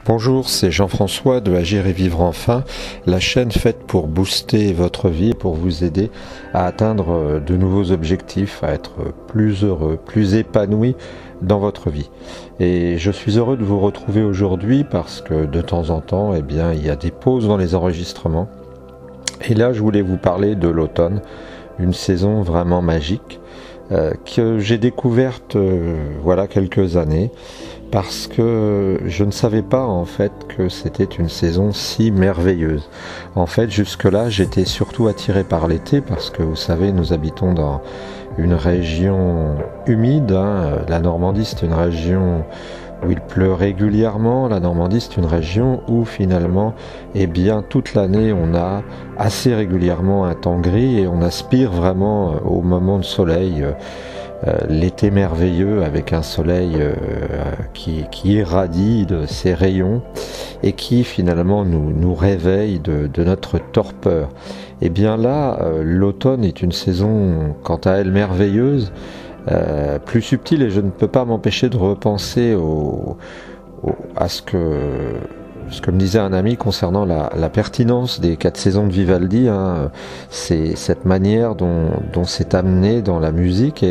Bonjour, c'est Jean-François de Agir et Vivre Enfin, la chaîne faite pour booster votre vie et pour vous aider à atteindre de nouveaux objectifs, à être plus heureux, plus épanoui dans votre vie. Et je suis heureux de vous retrouver aujourd'hui parce que de temps en temps, il y a des pauses dans les enregistrements. Et là, je voulais vous parler de l'automne, une saison vraiment magique que j'ai découverte voilà quelques années, parce que je ne savais pas en fait que c'était une saison si merveilleuse. En fait, jusque-là, j'étais surtout attiré par l'été parce que vous savez, nous habitons dans une région humide. La Normandie, c'est une région où il pleut régulièrement. La Normandie, c'est une région où finalement, toute l'année, on a assez régulièrement un temps gris et on aspire vraiment au moment de soleil. L'été merveilleux avec un soleil qui irradie de ses rayons et qui finalement nous réveille de notre torpeur. Et bien là, l'automne est une saison quant à elle merveilleuse, plus subtile, et je ne peux pas m'empêcher de repenser à ce que me disait un ami concernant la pertinence des 4 saisons de Vivaldi. C'est cette manière dont c'est amené dans la musique,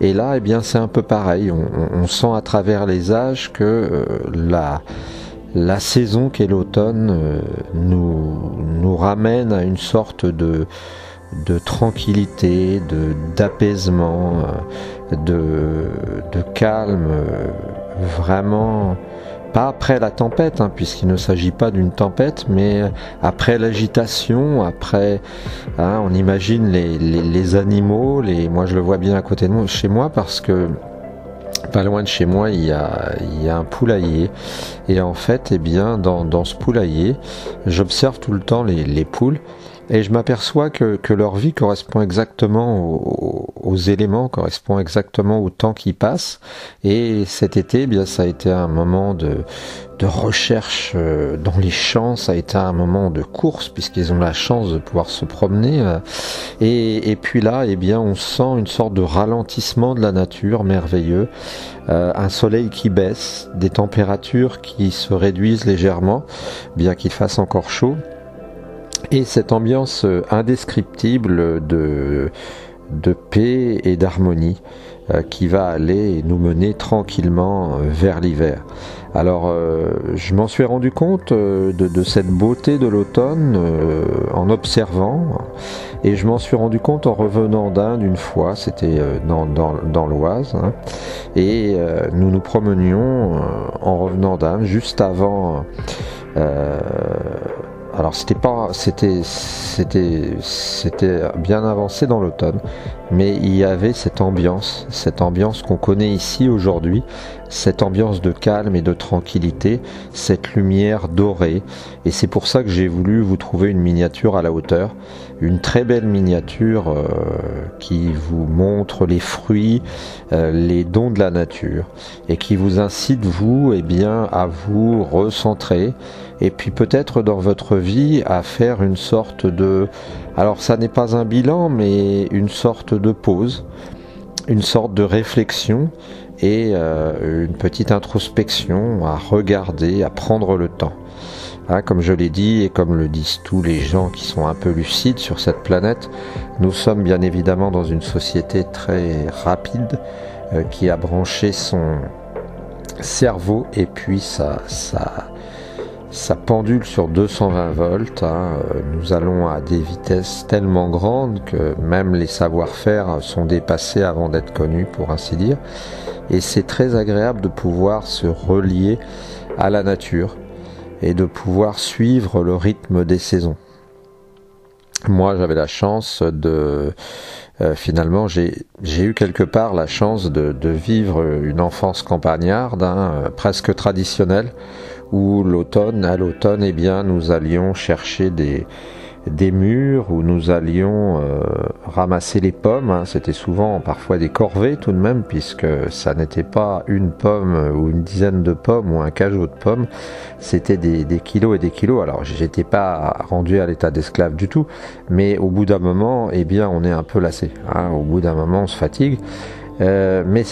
et là c'est un peu pareil. On sent à travers les âges que la saison qu'est l'automne nous ramène à une sorte de tranquillité, d'apaisement, de calme, vraiment. Pas après la tempête, puisqu'il ne s'agit pas d'une tempête, mais après l'agitation, on imagine les animaux, moi je le vois bien à côté de moi, chez moi, parce que pas loin de chez moi il y a un poulailler, et en fait dans ce poulailler j'observe tout le temps les poules. Et je m'aperçois que leur vie correspond exactement aux éléments, correspond exactement au temps qui passe. Et cet été, ça a été un moment de recherche dans les champs, ça a été un moment de course, puisqu'ils ont la chance de pouvoir se promener. Et puis là, on sent une sorte de ralentissement de la nature merveilleux, un soleil qui baisse, des températures qui se réduisent légèrement, bien qu'il fasse encore chaud. Et cette ambiance indescriptible de paix et d'harmonie qui va aller nous mener tranquillement vers l'hiver. Alors je m'en suis rendu compte de cette beauté de l'automne en observant, et je m'en suis rendu compte en revenant d'Inde une fois, c'était dans l'Oise, et nous nous promenions en revenant d'Inde juste avant. Alors c'était bien avancé dans l'automne, mais il y avait cette ambiance qu'on connaît ici aujourd'hui, cette ambiance de calme et de tranquillité, cette lumière dorée. Et c'est pour ça que j'ai voulu vous trouver une miniature à la hauteur, une très belle miniature qui vous montre les fruits, les dons de la nature, et qui vous incite vous à vous recentrer, et puis peut-être dans votre vie à faire une sorte alors ça n'est pas un bilan, mais une sorte de pause, une sorte de réflexion, et une petite introspection à regarder, à prendre le temps. Comme je l'ai dit, et comme le disent tous les gens qui sont un peu lucides sur cette planète, nous sommes bien évidemment dans une société très rapide qui a branché son cerveau et puis sa pendule sur 220 volts. Nous allons à des vitesses tellement grandes que même les savoir-faire sont dépassés avant d'être connus, pour ainsi dire. Et c'est très agréable de pouvoir se relier à la nature et de pouvoir suivre le rythme des saisons. Moi, j'avais la chance finalement, j'ai eu quelque part la chance de vivre une enfance campagnarde, presque traditionnelle, où à l'automne, nous allions chercher des mûres, où nous allions ramasser les pommes. C'était souvent parfois des corvées tout de même, puisque ça n'était pas une pomme ou une dizaine de pommes ou un cajot de pommes, c'était des kilos et des kilos. Alors j'étais pas rendu à l'état d'esclave du tout, mais au bout d'un moment, on est un peu lassé. Au bout d'un moment, on se fatigue. Mais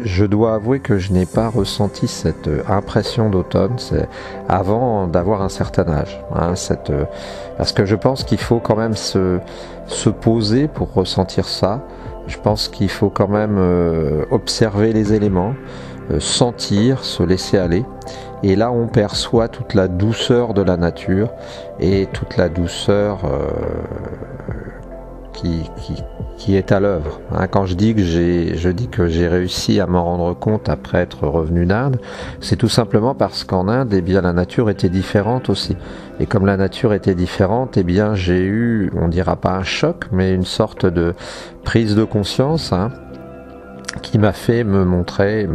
je dois avouer que je n'ai pas ressenti cette impression d'automne avant d'avoir un certain âge. Hein, parce que je pense qu'il faut quand même se poser pour ressentir ça. Je pense qu'il faut quand même observer les éléments, sentir, se laisser aller. Et là, on perçoit toute la douceur de la nature et toute la douceur qui est à l'œuvre. Hein, quand je dis que j'ai réussi à m'en rendre compte après être revenu d'Inde, c'est tout simplement parce qu'en Inde, eh bien, la nature était différente aussi. Et comme la nature était différente, eh bien, j'ai eu, on dira pas un choc, mais une sorte de prise de conscience, hein, qui m'a fait me montrer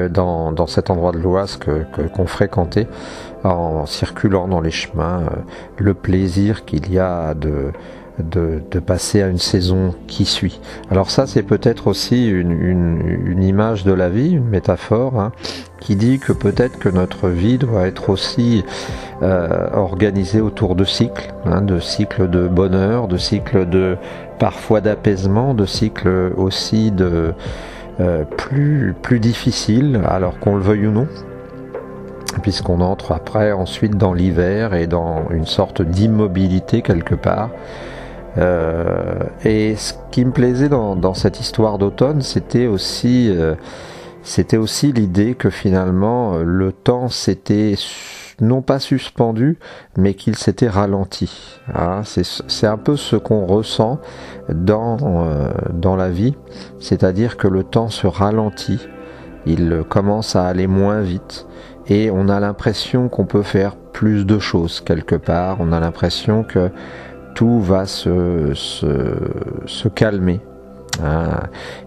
dans cet endroit de l'Oise qu'on fréquentait en circulant dans les chemins, le plaisir qu'il y a de passer à une saison qui suit. Alors ça, c'est peut-être aussi une image de la vie, une métaphore, hein, qui dit que peut-être que notre vie doit être aussi organisée autour de cycles, hein, de cycles de bonheur, de cycles parfois d'apaisement, de cycles aussi plus difficiles, alors qu'on le veuille ou non, puisqu'on entre ensuite dans l'hiver et dans une sorte d'immobilité quelque part. Et ce qui me plaisait dans cette histoire d'automne, c'était aussi l'idée que finalement le temps s'était non pas suspendu, mais qu'il s'était ralenti. Hein, c'est un peu ce qu'on ressent dans la vie, c'est-à-dire que le temps se ralentit, il commence à aller moins vite, et on a l'impression qu'on peut faire plus de choses quelque part, on a l'impression que tout va se calmer. Hein,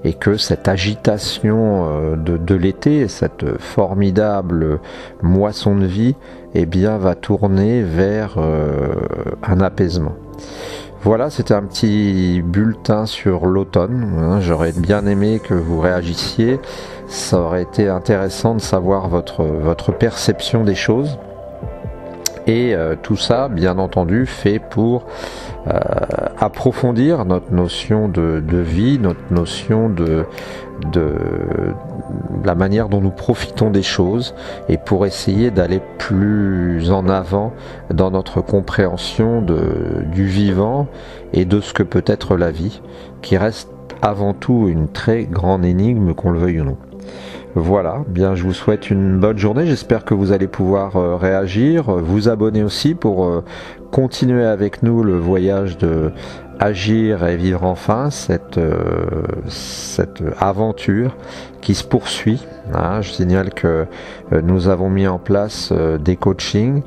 et que cette agitation de l'été, cette formidable moisson de vie, eh bien, va tourner vers un apaisement. Voilà, c'était un petit bulletin sur l'automne. Hein, j'aurais bien aimé que vous réagissiez. Ça aurait été intéressant de savoir votre perception des choses. Et tout ça, bien entendu, fait pour approfondir notre notion de vie, notre notion de la manière dont nous profitons des choses, et pour essayer d'aller plus en avant dans notre compréhension du vivant et de ce que peut être la vie, qui reste avant tout une très grande énigme, qu'on le veuille ou non. Voilà, bien, je vous souhaite une bonne journée, j'espère que vous allez pouvoir réagir, vous abonner aussi pour continuer avec nous le voyage de Agir et Vivre Enfin, cette aventure qui se poursuit. Hein, je signale que nous avons mis en place des coachings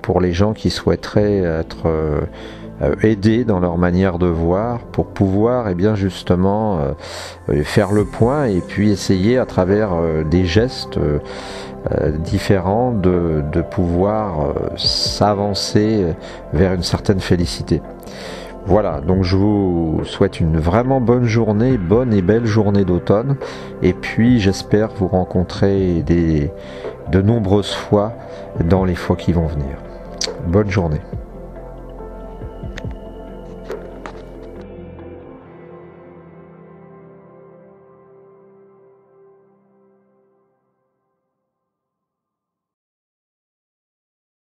pour les gens qui souhaiteraient être aider dans leur manière de voir pour pouvoir bien justement faire le point et puis essayer à travers des gestes différents de pouvoir s'avancer vers une certaine félicité. Voilà, donc je vous souhaite une vraiment bonne journée, bonne et belle journée d'automne, et puis j'espère vous rencontrer de nombreuses fois dans les fois qui vont venir. Bonne journée.